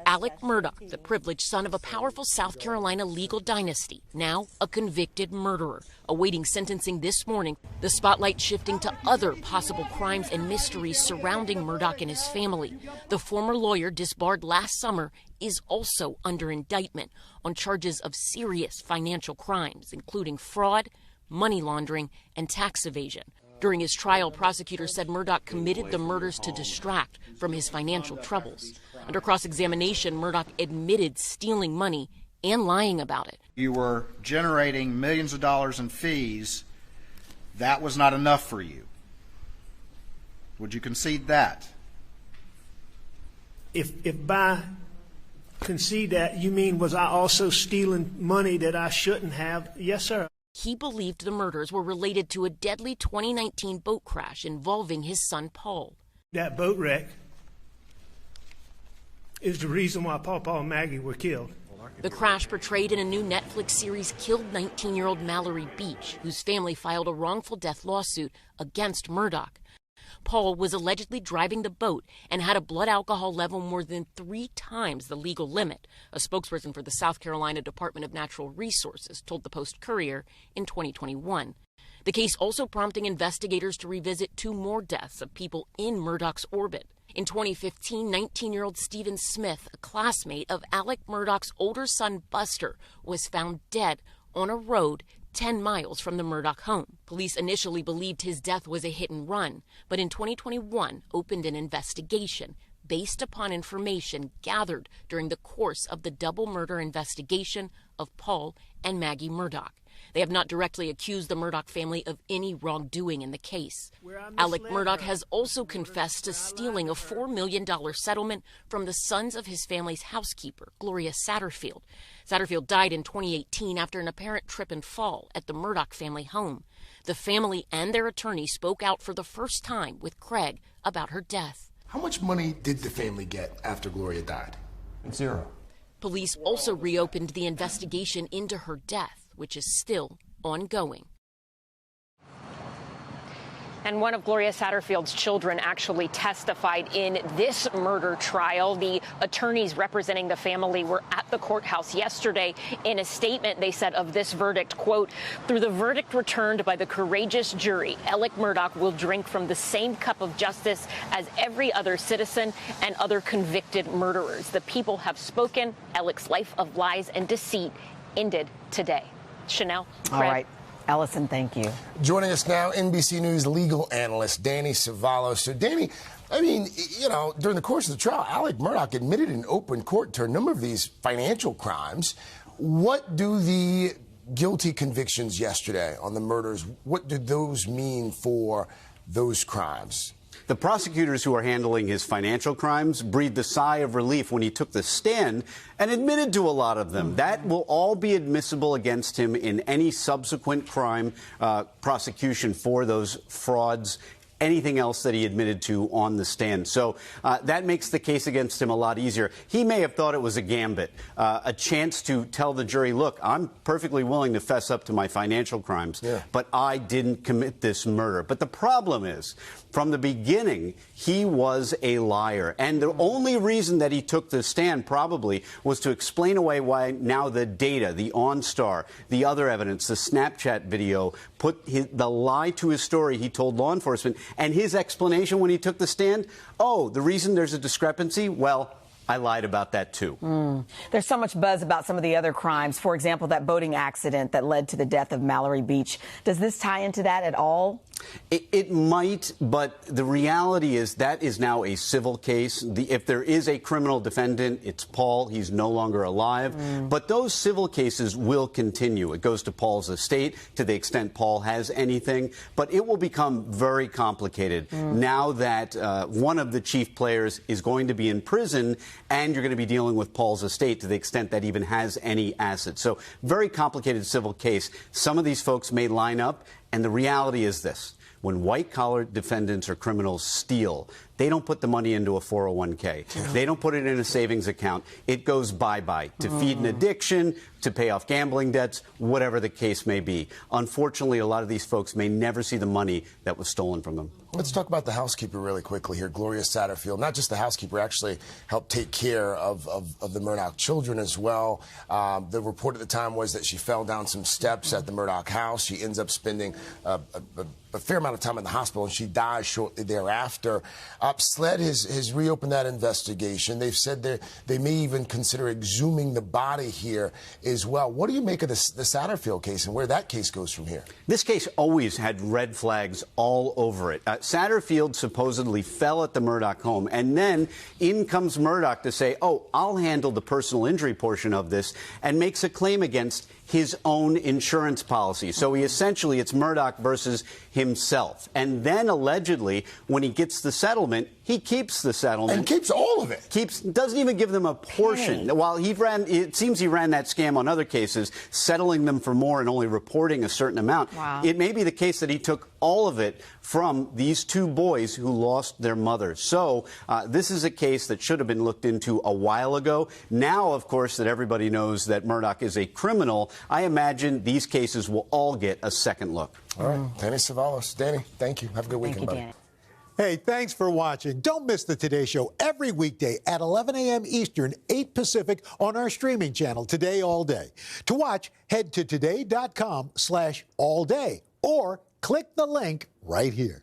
Alex Murdaugh, the privileged son of a powerful South Carolina legal dynasty, now a convicted murderer, awaiting sentencing this morning. The spotlight shifting to other possible crimes and mysteries surrounding Murdaugh and his family. The former lawyer, disbarred last summer, is also under indictment on charges of serious financial crimes, including fraud, money laundering, and tax evasion. During his trial, prosecutors said Murdaugh committed the murders to distract from his financial troubles. Under cross-examination, Murdaugh admitted stealing money and lying about it. You were generating millions of dollars in fees. That was not enough for you. Would you concede that? If by concede that, you mean was I also stealing money that I shouldn't have? Yes, sir. He believed the murders were related to a deadly 2019 boat crash involving his son, Paul. That boat wreck is the reason why Paul and Maggie were killed. The crash, portrayed in a new Netflix series, killed 19-year-old Mallory Beach, whose family filed a wrongful death lawsuit against Murdaugh. Paul was allegedly driving the boat and had a blood alcohol level more than 3 times the legal limit, a spokesperson for the South Carolina Department of Natural Resources told the Post-Courier in 2021. The case also prompting investigators to revisit 2 more deaths of people in Murdaugh's orbit. In 2015, 19-year-old Stephen Smith, a classmate of Alex Murdaugh's older son Buster, was found dead on a road 10 miles from the Murdaugh home. Police initially believed his death was a hit and run, but in 2021 opened an investigation based upon information gathered during the course of the double murder investigation of Paul and Maggie Murdaugh. They have not directly accused the Murdaugh family of any wrongdoing in the case. Alex Murdaugh has also confessed to stealing a $4 million settlement from the sons of his family's housekeeper, Gloria Satterfield. Satterfield died in 2018 after an apparent trip and fall at the Murdaugh family home. The family and their attorney spoke out for the first time with Craig about her death. How much money did the family get after Gloria died? 0. Police also reopened the investigation into her death, which is still ongoing. And one of Gloria Satterfield's children actually testified in this murder trial. The attorneys representing the family were at the courthouse yesterday. In a statement, they said of this verdict, quote, "Through the verdict returned by the courageous jury, Alex Murdaugh will drink from the same cup of justice as every other citizen and other convicted murderers. The people have spoken. Alex's life of lies and deceit ended today." Chanel. All right. Ellison, thank you. Joining us now, NBC News legal analyst Danny Cevallos. So, Danny, I mean, you know, during the course of the trial, Alex Murdaugh admitted in open court to a number of these financial crimes. What do the guilty convictions yesterday on the murders, what do those mean for those crimes? The prosecutors who are handling his financial crimes breathed a sigh of relief when he took the stand and admitted to a lot of them. That will all be admissible against him in any subsequent crime prosecution for those frauds, anything else that he admitted to on the stand. So that makes the case against him a lot easier. He may have thought it was a gambit, a chance to tell the jury, look, I'm perfectly willing to fess up to my financial crimes, but I didn't commit this murder. But the problem is, from the beginning, he was a liar. And the only reason that he took the stand probably was to explain away why now the data, the OnStar, the other evidence, the Snapchat video, put the lie to his story he told law enforcement. And his explanation when he took the stand, oh, the reason there's a discrepancy, well, I lied about that, too. There's so much buzz about some of the other crimes. For example, that boating accident that led to the death of Mallory Beach. Does this tie into that at all? It might, but the reality is that is now a civil case. If there is a criminal defendant, it's Paul. He's no longer alive. But those civil cases will continue. It goes to Paul's estate to the extent Paul has anything. But it will become very complicated now that one of the chief players is going to be in prison and you're going to be dealing with Paul's estate to the extent that even has any assets. So very complicated civil case. Some of these folks may line up. And the reality is this. When white-collar defendants or criminals steal, They don't put the money into a 401k. They don't put it in a savings account. It goes bye-bye to feed an addiction, to pay off gambling debts, whatever the case may be. Unfortunately, a lot of these folks may never see the money that was stolen from them. Let's talk about the housekeeper really quickly here, Gloria Satterfield. Not just the housekeeper, actually helped take care of the Murdaugh children as well. The report at the time was that she fell down some steps at the Murdaugh house. She ends up spending a fair amount of time in the hospital, and she dies shortly thereafter. SLED has reopened that investigation. They've said they may even consider exhuming the body here as well. What do you make of the Satterfield case and where that case goes from here? This case always had red flags all over it. Satterfield supposedly fell at the Murdaugh home, and then in comes Murdaugh to say, oh, I'll handle the personal injury portion of this, and makes a claim against his own insurance policy. So it's Murdaugh versus himself. And then allegedly, when he gets the settlement, he keeps the settlement. And keeps all of it. Doesn't even give them a portion. While it seems he ran that scam on other cases, settling them for more and only reporting a certain amount. Wow. It may be the case that he took all of it from these two boys who lost their mother. So this is a case that should have been looked into a while ago. Now, of course, that everybody knows that Murdaugh is a criminal, I imagine these cases will all get a second look. All right. Danny Cevallos. Danny, thank you. Have a good weekend, buddy. Danny. Hey, thanks for watching. Don't miss the Today Show every weekday at 11 a.m. Eastern, 8 Pacific on our streaming channel, Today All Day. To watch, head to today.com/allday or click the link right here.